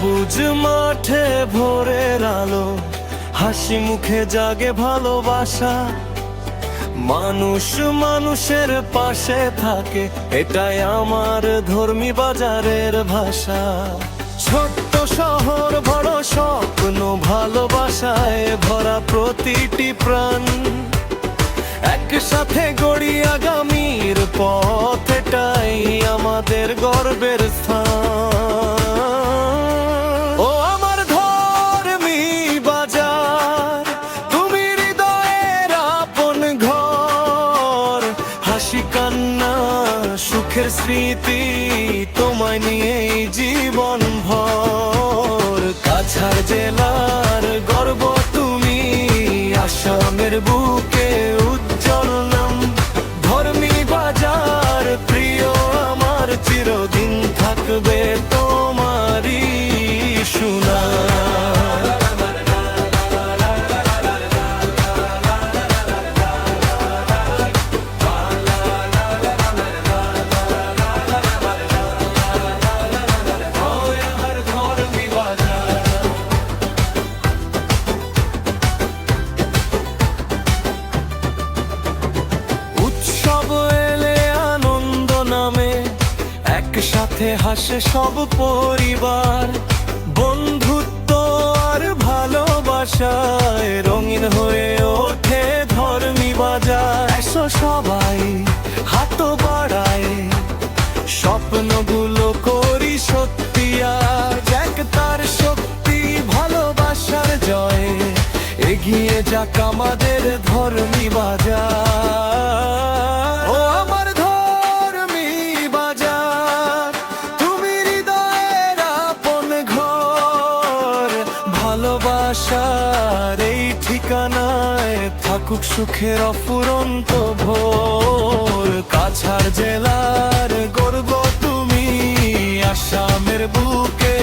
সবুজ মাঠে ভোরের আলো, হাসি মুখে জাগে ভালোবাসা। মানুষ মানুষের পাশে থাকে, এটাই আমার ধর্মী বাজারের ভাষা। ছোট্ট শহর বড় স্বপ্ন, ভালোবাসায় ভরা প্রতিটি প্রাণ। একসাথে গড়ি আগামীর পথ, এটাই আমাদের গর্বের স্থান। ও আমার ধর্মী বাজার, তুমি হৃদয়ের আপন ঘর। হাসি কান্না সুখের স্মৃতি, তোমায় নিয়েই জীবন ভর। কাছাড় জেলার গর্ব তুমি, আসামের বুকে উজ্জ্বল নাম। ধর্মী বাজার প্রিয় আমার, চিরদিন থাকবে তোমারই সুনাম। একসাথে হাসে সব পরিবার, বন্ধুত্ব আর ভালোবাসায় রঙিন হয়ে ওঠে ধর্মী বাজার। এসো সবাই হাত বাড়ায়, স্বপ্নগুলো করি সত্যি আজ। এক তার শক্তি ভালোবাসার জয়, এগিয়ে যাক আমাদের ধর্মী বাজার। ও আমার ধর্মী বাজার, তুমি হৃদয়ের আপন ঘর। ভালোবাসার এই ঠিকানায় থাকুক সুখের অফুরন্ত ভোর। কাছাড় জেলার গর্ব তুমি, আসামের বুকে